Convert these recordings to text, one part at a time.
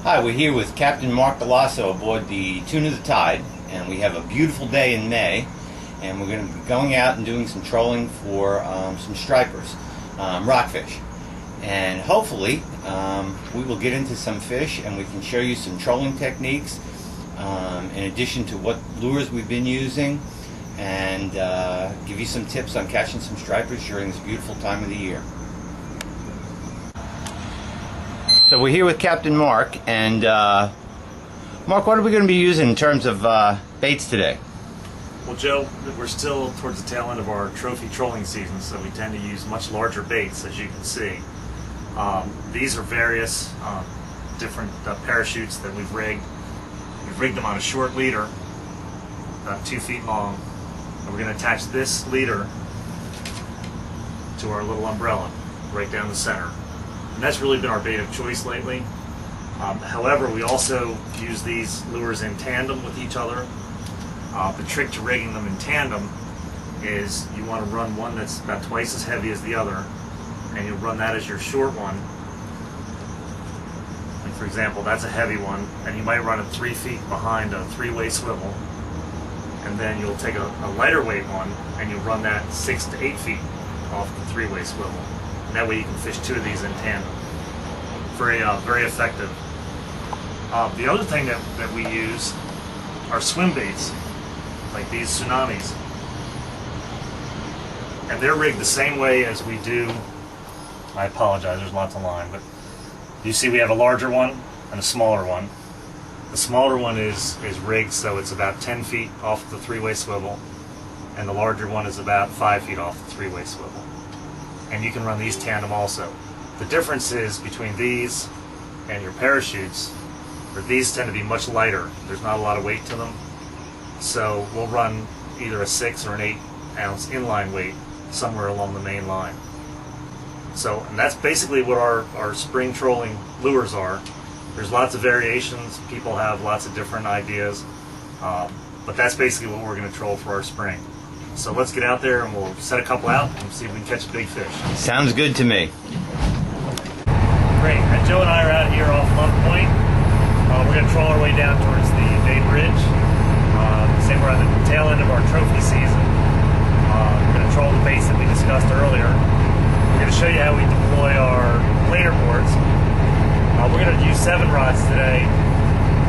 Hi, we're here with Captain Mark Galasso aboard the Tune of the Tide, and we have a beautiful day in May, and we're going to be going out and doing some trolling for some stripers, rockfish. And hopefully we will get into some fish and we can show you some trolling techniques in addition to what lures we've been using, and give you some tips on catching some stripers during this beautiful time of the year. So we're here with Captain Mark, and Mark, what are we going to be using in terms of baits today? Well, Joe, we're still towards the tail end of our trophy trolling season, so we tend to use much larger baits, as you can see. These are various different parachutes that we've rigged. We've rigged them on a short leader, about 2 feet long, and we're going to attach this leader to our little umbrella right down the center. And that's really been our bait of choice lately. However, we also use these lures in tandem with each other. The trick to rigging them in tandem is you want to run one that's about twice as heavy as the other, and you'll run that as your short one. Like for example, that's a heavy one, and you might run it 3 feet behind a 3-way swivel, and then you'll take a lighter weight one and you'll run that 6 to 8 feet off the 3-way swivel. That way you can fish 2 of these in tandem. Very effective. The other thing that we use are swim baits, like these tsunamis. And they're rigged the same way as we do. I apologize, there's lots of line, but you see we have a larger one and a smaller one. The smaller one is rigged so it's about 10 feet off the 3-way swivel, and the larger one is about 5 feet off the 3-way swivel. And you can run these tandem also. The difference is between these and your parachutes, where these tend to be much lighter. There's not a lot of weight to them. So we'll run either a 6 or an 8 ounce inline weight somewhere along the main line. So, and that's basically what our spring trolling lures are. There's lots of variations. People have lots of different ideas. But that's basically what we're going to troll for our spring. So let's get out there and we'll set a couple out and see if we can catch a big fish. Sounds good to me. Great. And Joe and I are out here off Love Point. We're going to troll our way down towards the Bay Bridge. Say we're on the tail end of our trophy season. We're going to troll the baits that we discussed earlier. We're going to show you how we deploy our planer boards. We're going to use 7 rods today.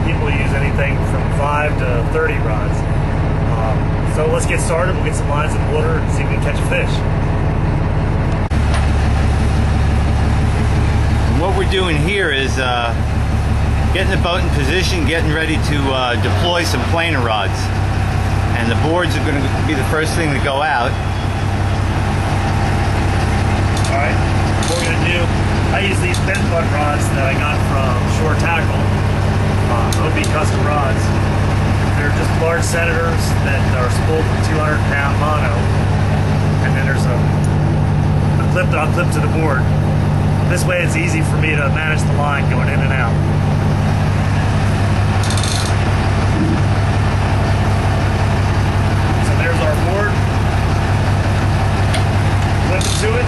People use anything from 5 to 30 rods. So let's get started. We'll get some lines in the water and see if we can catch a fish. And what we're doing here is getting the boat in position, getting ready to deploy some planer rods. And the boards are going to be the first thing to go out. Alright, what we're going to do, I use these bent butt rods that I got from Shore Tackle. OB custom rods. They're just large senators that are spooled with 200-pound mono, and then there's a clip that I'll clip to the board. This way it's easy for me to manage the line going in and out. So there's our board. Clip it to it.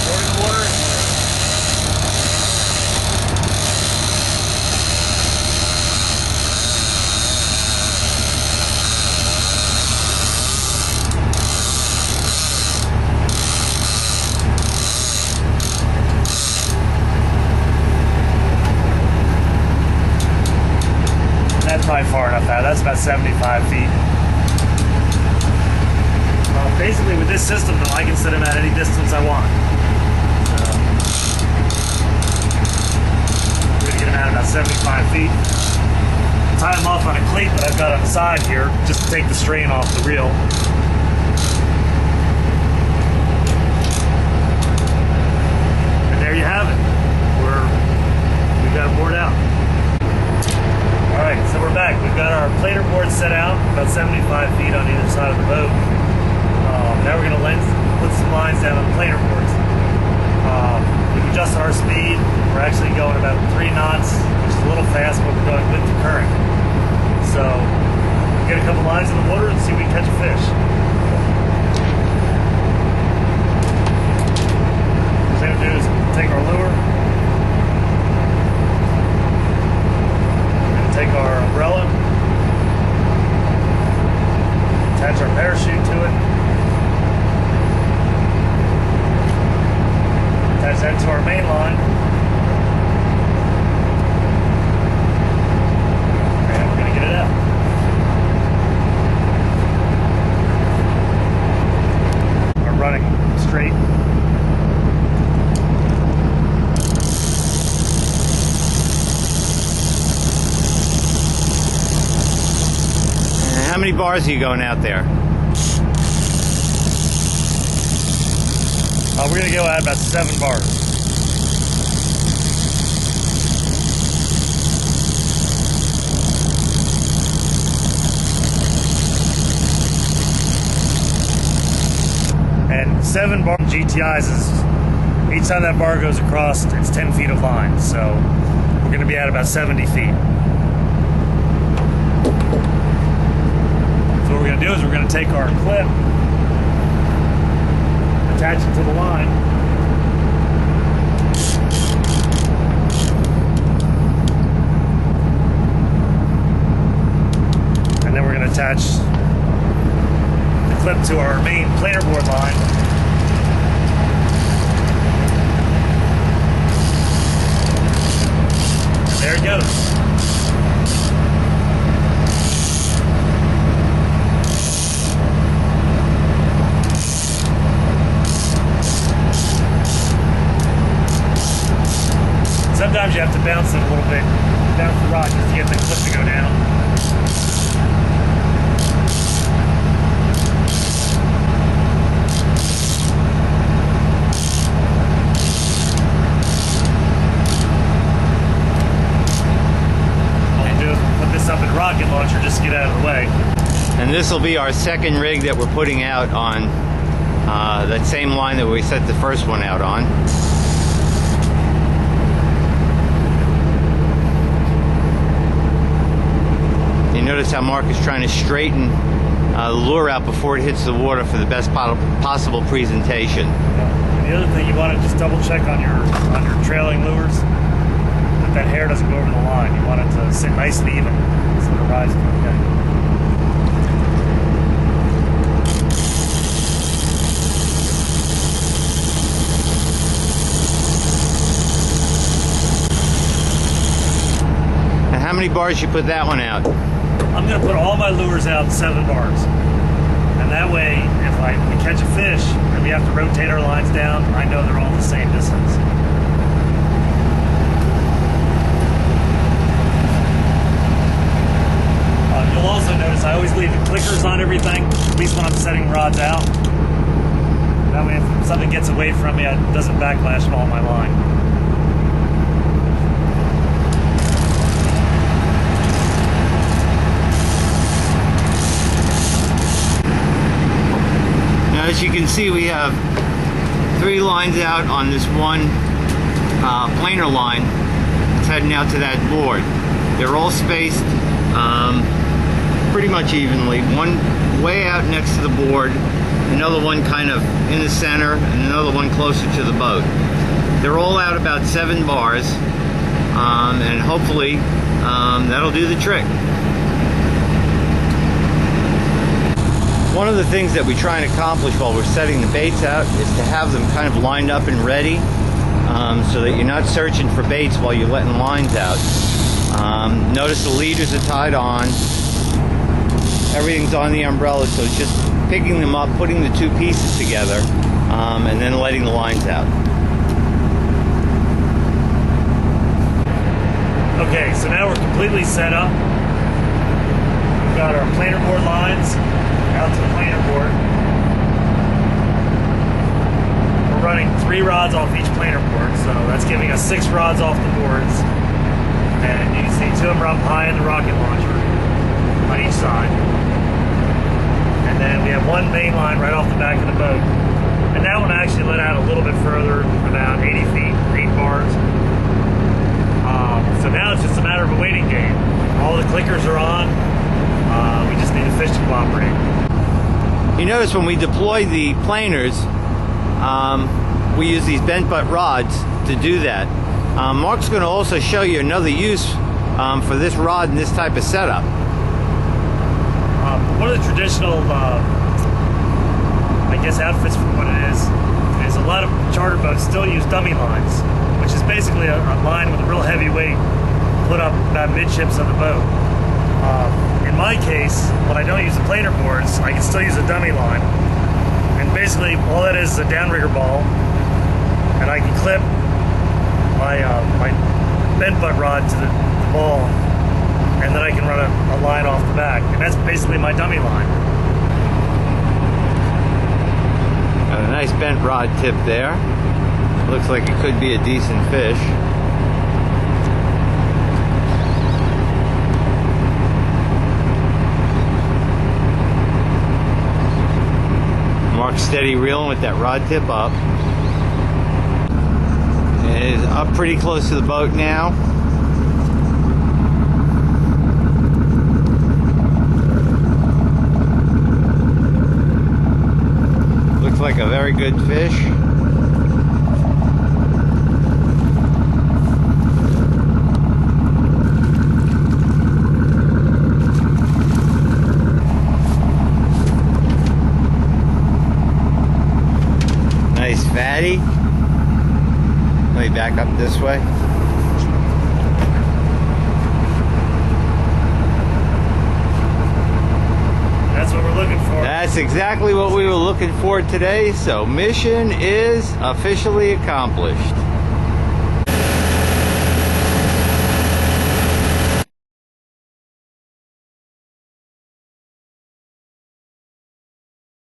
Throw it in the water. Probably far enough out. That's about 75 feet. Basically, with this system, though, I can set them at any distance I want. So, we're going to get them out about 75 feet. Tie them off on a cleat that I've got on the side here, just to take the strain off the reel. And there you have it. We've got it bored out. Alright, so we're back. We've got our planer board set out, about 75 feet on either side of the boat. Now we're going to put some lines down on the planer boards. We've adjusted our speed. We're actually going about 3 knots, which is a little fast, but we're going with the current. So, get a couple lines in the water and see if we can catch a fish. What we're going to do is take our Attach our parachute to it. Attach that to our main line. And we're going to get it out. We're running straight. How many bars are you going out there? We're going to go at about 7 bars. And 7 bar GTIs is, each time that bar goes across, it's 10 feet of line. So we're going to be at about 70 feet. So what we're going to do is we're going to take our clip, attach it to the line, and then we're going to attach the clip to our main planer board line. And there it goes. Sometimes you have to bounce it a little bit, bounce the rod just to get the clip to go down. All you do is put this up in rocket launcher just to get out of the way. And this will be our second rig that we're putting out on that same line that we set the first one out on. You notice how Mark is trying to straighten the lure out before it hits the water for the best possible presentation. And the other thing, you want to just double check on your trailing lures that hair doesn't go over the line. You want it to sit nice and even so the rise is okay. And how many bars you put that one out? I'm going to put all my lures out 7 bars. And that way, if we catch a fish and we have to rotate our lines down, I know they're all the same distance. You'll also notice I always leave the clickers on everything, at least when I'm setting rods out. That way if something gets away from me, it doesn't backlash all my line. As you can see, we have 3 lines out on this one planer line. It's heading out to that board. They're all spaced pretty much evenly. One way out next to the board, another one kind of in the center, and another one closer to the boat. They're all out about 7 bars, and hopefully that'll do the trick. One of the things that we try and accomplish while we're setting the baits out is to have them kind of lined up and ready, so that you're not searching for baits while you're letting lines out. Notice the leaders are tied on. Everything's on the umbrella, so it's just picking them up, putting the 2 pieces together, and then letting the lines out. Okay, so now we're completely set up. We've got our planer board lines out to the planer board. We're running 3 rods off each planer board, so that's giving us 6 rods off the boards. And you can see 2 of them are up high in the rocket launcher on each side. And then we have 1 main line right off the back of the boat. And that one actually let out a little bit further, about 80 feet, 8 bars. So now it's just a matter of a waiting game. All the clickers are on. We just need the fish to cooperate. You notice when we deploy the planers, we use these bent butt rods to do that. Mark's going to also show you another use for this rod and this type of setup. one of the traditional, I guess, outfits for what it is a lot of charter boats still use dummy lines, which is basically a line with a real heavy weight put up about midships of the boat. In my case, when I don't use the planer boards, I can still use a dummy line. And basically, all that is a downrigger ball, and I can clip my bent butt rod to the ball, and then I can run a line off the back, and that's basically my dummy line. Got a nice bent rod tip there. Looks like it could be a decent fish. Mark's steady reeling with that rod tip up. It is up pretty close to the boat now. Looks like a very good fish. Nice fatty. Let me back up this way. That's what we're looking for. That's exactly what we were looking for today, so mission is officially accomplished.